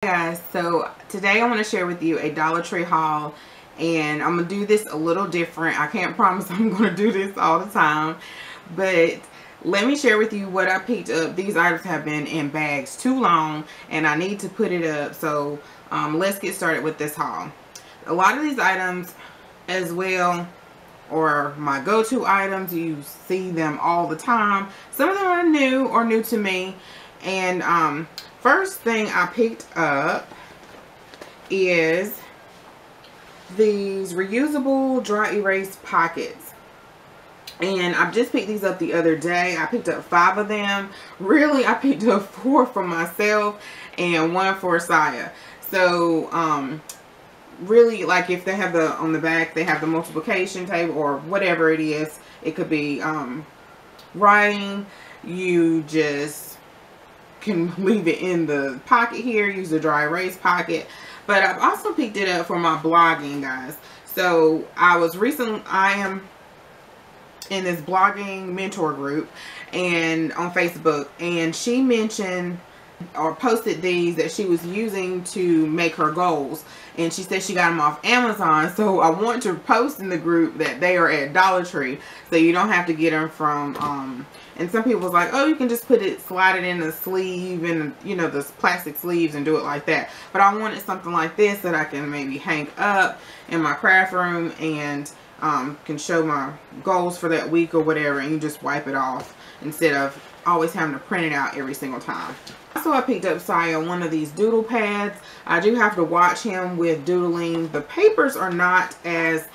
Guys, so today I want to share with you a Dollar Tree haul, and I'm gonna do this a little different. I can't promise I'm gonna do this all the time, but let me share with you what I picked up. These items have been in bags too long and I need to put it up, so let's get started with this haul. A lot of these items as well are my go-to items. You see them all the time. Some of them are new or new to me. And first thing I picked up is these reusable dry erase pockets. And I just picked these up the other day. I picked up 5 of them. Really, I picked up 4 for myself and 1 for Saya. So, really, like if they have the, on the back, they have the multiplication table or whatever it is. It could be writing. You just can leave it in the pocket here, use the dry erase pocket. But I've also picked it up for my blogging, guys. So I am in this blogging mentor group and on Facebook, and she mentioned or posted these that she was using to make her goals, and she said she got them off Amazon. So I want to post in the group that they are at Dollar Tree, so you don't have to get them from and some people was like, oh, you can just slide it in the sleeve and, you know, the plastic sleeves and do it like that. But I wanted something like this that I can maybe hang up in my craft room and can show my goals for that week or whatever, and you just wipe it off instead of always having to print it out every single time. Also, I picked up Saya one of these Doodle Pads. I do have to watch him with doodling. The papers are not as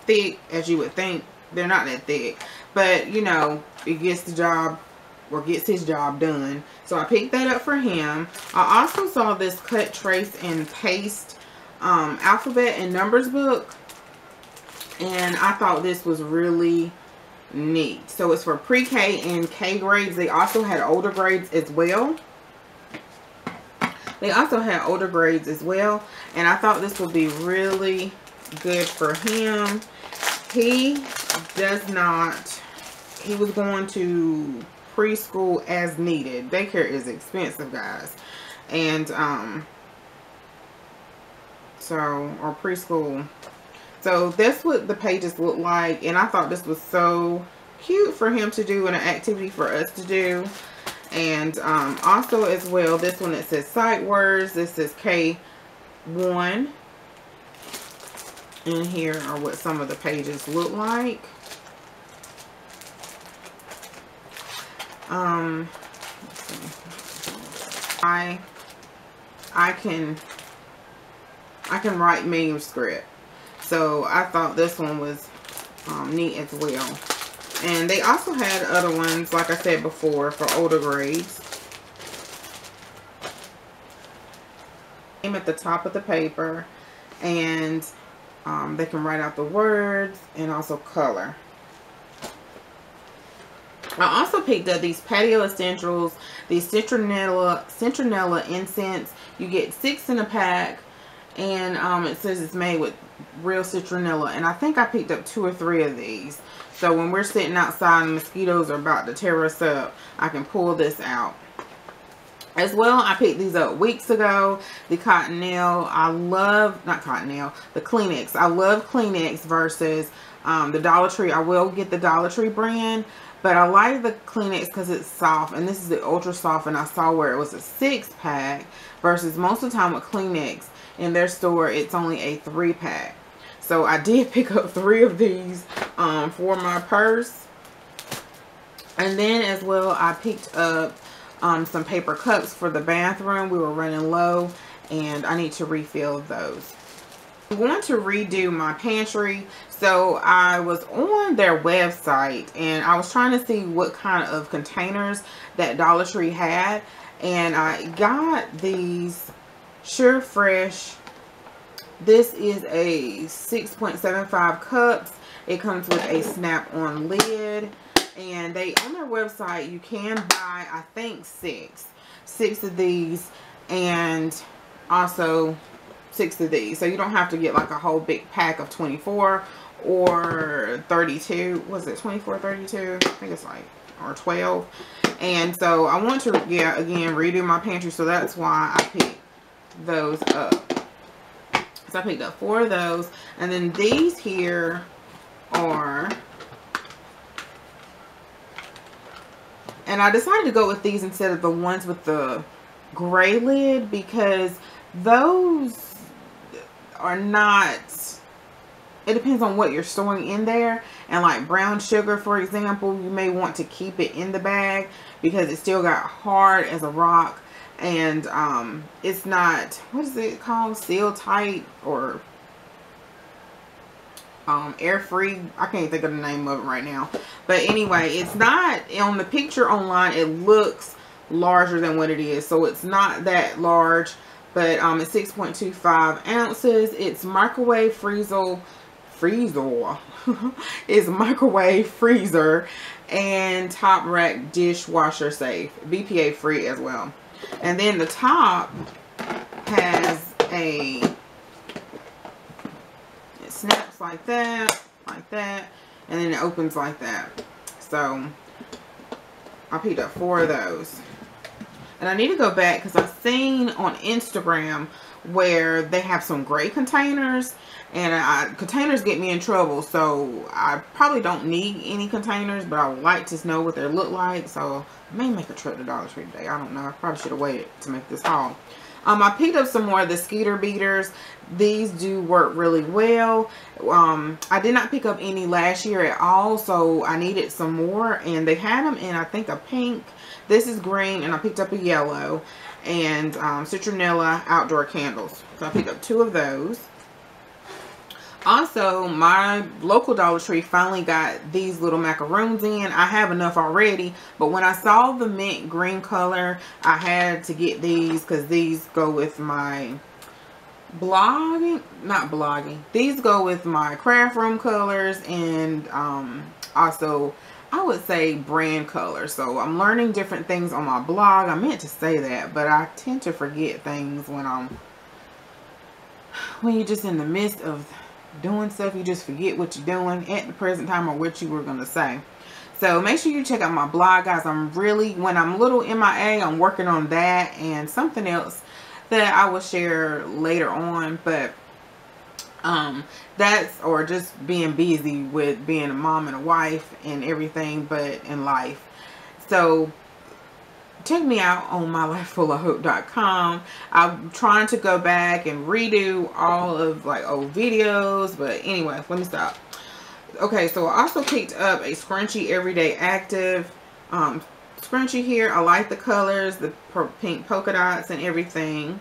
thick as you would think. They're not that thick, but you know, it gets the job, or gets his job done. So I picked that up for him. I also saw this cut, trace, and paste alphabet and numbers book, and I thought this was really neat. So it's for pre-K and K grades. They also had older grades as well. And I thought this would be really good for him. He was going to preschool as needed. Daycare is expensive, guys. And or preschool. So that's what the pages look like, and I thought this was so cute for him to do and an activity for us to do. And also as well, this one, it says sight words. This is K1. And here are what some of the pages look like. I can write manuscript. So I thought this one was neat as well. And they also had other ones, like I said before, for older grades. Name at the top of the paper, and they can write out the words and also color. I also picked up these patio essentials, these citronella incense. You get 6 in a pack, and it says it's made with real citronella, and I think I picked up 2 or 3 of these. So when we're sitting outside and mosquitoes are about to tear us up, I can pull this out. As well, I picked these up weeks ago. The Cottonelle, the Kleenex. I love Kleenex versus the Dollar Tree. I will get the Dollar Tree brand, but I like the Kleenex because it's soft, and this is the ultra soft, and I saw where it was a 6-pack versus most of the time with Kleenex in their store it's only a 3-pack. So I did pick up 3 of these for my purse. And then as well, I picked up some paper cups for the bathroom. We were running low and I need to refill those. I'm going to redo my pantry. So I was on their website and I was trying to see what kind of containers that Dollar Tree had, and I got these Sure Fresh. This is a 6.75 cups. It comes with a snap-on lid, and on their website you can buy, I think, 6 of these, and also 6 of these. So you don't have to get like a whole big pack of 24 or 32. Was it 24, 32? I think it's like, or 12. And so I want to, yeah, again, redo my pantry. So that's why I picked those up. So I picked up 4 of those. And then these here are, and I decided to go with these instead of the ones with the gray lid, because those are not, it depends on what you're storing in there. And like brown sugar, for example, you may want to keep it in the bag because it still got hard as a rock. And it's not, what is it called, seal tight or air free. I can't think of the name of it right now. But anyway, it's not, on the picture online it looks larger than what it is. So it's not that large, but it's 6.25 ounces. It's microwave freezer. It's microwave freezer and top rack dishwasher safe, BPA free as well. And then the top has a, it snaps like that, and then it opens like that. So I picked up 4 of those. And I need to go back because I've seen on Instagram where they have some gray containers, and containers get me in trouble, so I probably don't need any containers, but I would like to know what they look like. So I may make a trip to Dollar Tree today. I don't know. I probably should have waited to make this haul. I picked up some more of the Skeeter beaters. These do work really well. I did not pick up any last year at all, so I needed some more, and they had them in, I think, a pink. This is green, and I picked up a yellow, and citronella outdoor candles. So I picked up 2 of those. Also, my local Dollar Tree finally got these little macaroons in. I have enough already, but when I saw the mint green color, I had to get these because these go with my these go with my craft room colors, and also I would say brand colors. So I'm learning different things on my blog. I meant to say that, but I tend to forget things when you're just in the midst of doing stuff. You just forget what you're doing at the present time or what you were going to say. So make sure you check out my blog, guys. When I'm a little MIA, I'm working on that and something else that I will share later on. But that's, or just being busy with being a mom and a wife and everything, but in life. So check me out on Mylifefullofhope.com. I'm trying to go back and redo all of like old videos, but anyway, let me stop. Okay, so I also picked up a Scrunchie Everyday Active scrunchie here. I like the colors, the pink polka dots and everything.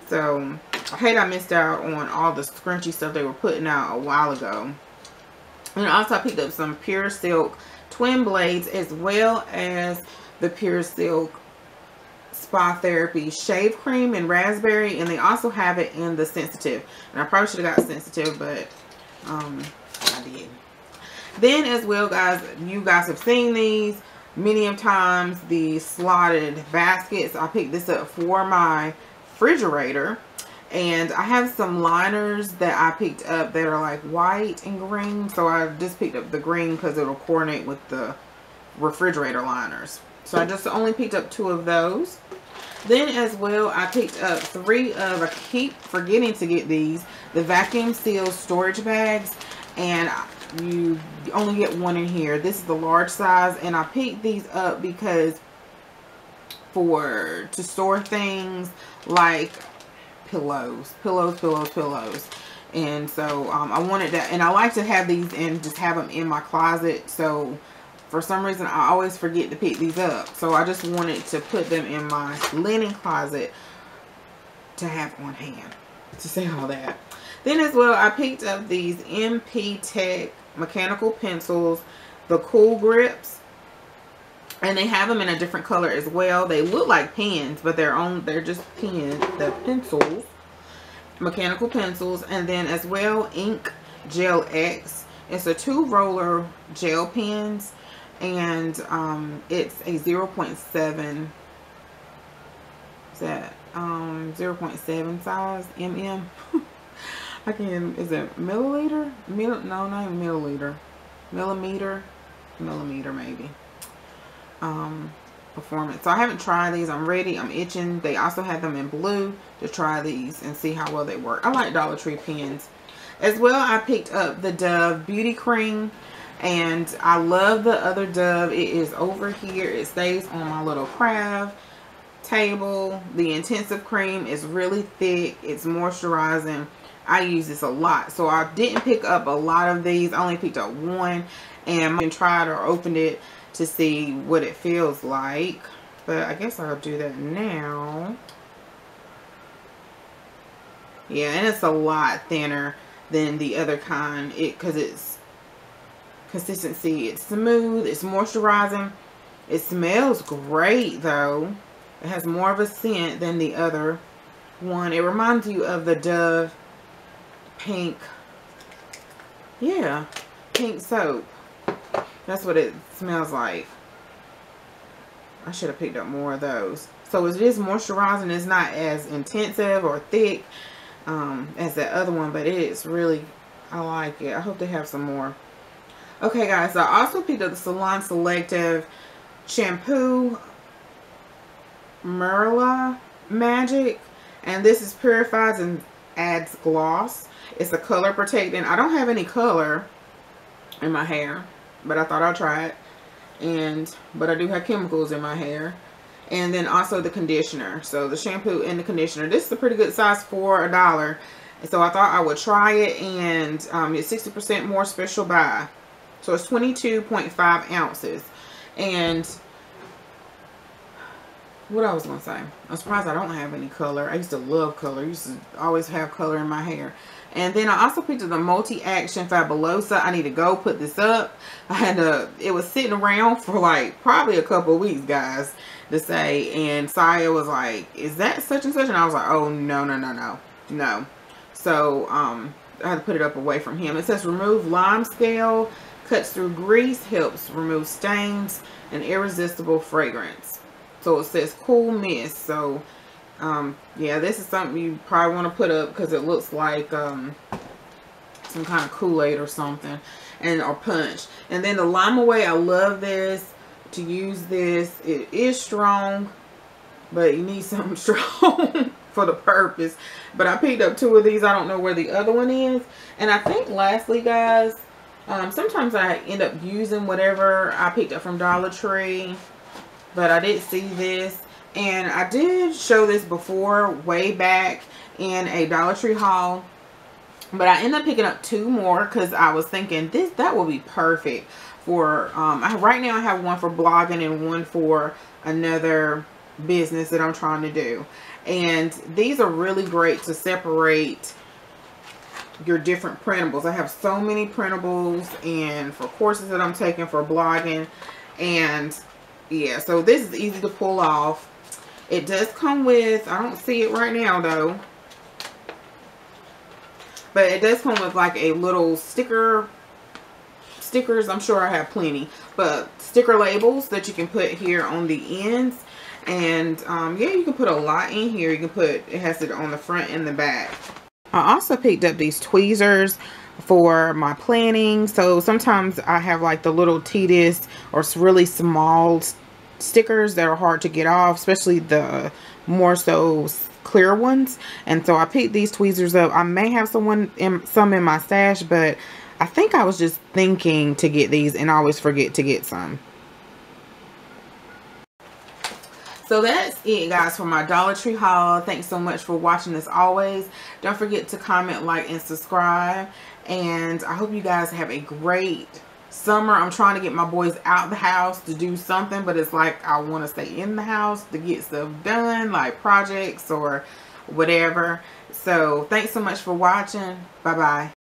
So I hate I missed out on all the scrunchie stuff they were putting out a while ago. And also I picked up some Pure Silk twin blades, as well as the Pure Silk Spa Therapy shave cream and raspberry, and they also have it in the sensitive. And I probably should have got sensitive, but I did. Then as well, guys, you guys have seen these many of times, the slotted baskets. I picked this up for my refrigerator, and I have some liners that I picked up that are like white and green, so I just picked up the green because it'll coordinate with the refrigerator liners. So I just only picked up 2 of those. Then as well, I picked up 3 of, I keep forgetting to get these, the vacuum seal storage bags, and you only get 1 in here. This is the large size, and I picked these up because to store things like pillows. And so I wanted that, and I like to have these and just have them in my closet. So for some reason I always forget to pick these up, so I just wanted to put them in my linen closet to have on hand, to say all that. Then as well, I picked up these MP Tech mechanical pencils, the Cool Grips, and they have them in a different color as well. They look like pens, but they're just pens, they're pencils, mechanical pencils. And then as well, Ink Gel X. It's a 2-roller gel pens, and it's a 0.7, is that 0.7 size mm. I can, is it milliliter? No, not even milliliter. Millimeter maybe. performance. So I haven't tried these. I'm ready. I'm itching. They also have them in blue to try these and see how well they work. I like Dollar Tree pens. As well, I picked up the Dove Beauty Cream. And I love the other Dove. It is over here. It stays on my little craft table. The intensive cream is really thick. It's moisturizing. I use this a lot. So I didn't pick up a lot of these. I only picked up one. And I tried or opened it to see what it feels like. But I guess I'll do that now. Yeah, and it's a lot thinner than the other kind. Because it's consistency. It's smooth. It's moisturizing. It smells great though. It has more of a scent than the other one. It reminds you of the Dove pink. Yeah, pink soap. That's what it smells like. I should have picked up more of those. So it is moisturizing. It's not as intensive or thick as that other one, but it is really, I like it. I hope they have some more. Okay guys, so I also picked up the Salon Selective Shampoo Marla Magic, and this is purifies and adds gloss. It's a color protecting. I don't have any color in my hair, but I thought I'd try it. But I do have chemicals in my hair. And then also the conditioner. So the shampoo and the conditioner. This is a pretty good size for $1. And so I thought I would try it, and it's 60% more special buy. So it's 22.5 ounces. And what I was going to say, I'm surprised I don't have any color. I used to love color. I used to always have color in my hair. And then I also picked up the Multi-Action Fabulosa. I need to go put this up. It was sitting around for like probably a couple of weeks, guys, to say. And Saya was like, is that such and such? And I was like, oh, no. So I had to put it up away from him. It says remove lime scale, cuts through grease, helps remove stains, and irresistible fragrance. So it says cool mist. So yeah, this is something you probably want to put up because it looks like some kind of KoolAid or something, or punch. And then the Lime Away, I love this, to use this. It is strong, but you need something strong for the purpose. But I picked up 2 of these. I don't know where the other one is. And I think lastly, guys, sometimes I end up using whatever I picked up from Dollar Tree, but I did see this. And I did show this before, way back in a Dollar Tree haul. But I ended up picking up 2 more because I was thinking that will be perfect for, right now I have one for blogging and one for another business that I'm trying to do. And these are really great to separate your different printables. I have so many printables, and for courses that I'm taking for blogging. And yeah, so this is easy to pull off. It does come with, I don't see it right now though, but it does come with like a little stickers. I'm sure I have plenty, but sticker labels that you can put here on the ends. And yeah, you can put a lot in here. You can put, it has it on the front and the back. I also picked up these tweezers for my planning. So sometimes I have like the little tedious or really small stickers that are hard to get off, especially the more so clear ones. And so I picked these tweezers up. I may have some in my stash, but I think I was just thinking to get these and I always forget to get some. So that's it, guys, for my Dollar Tree haul. Thanks so much for watching as always. Don't forget to comment, like, and subscribe. And I hope you guys have a great summer. I'm trying to get my boys out the house to do something, but it's like I want to stay in the house to get stuff done, like projects or whatever. So thanks so much for watching. Bye-bye.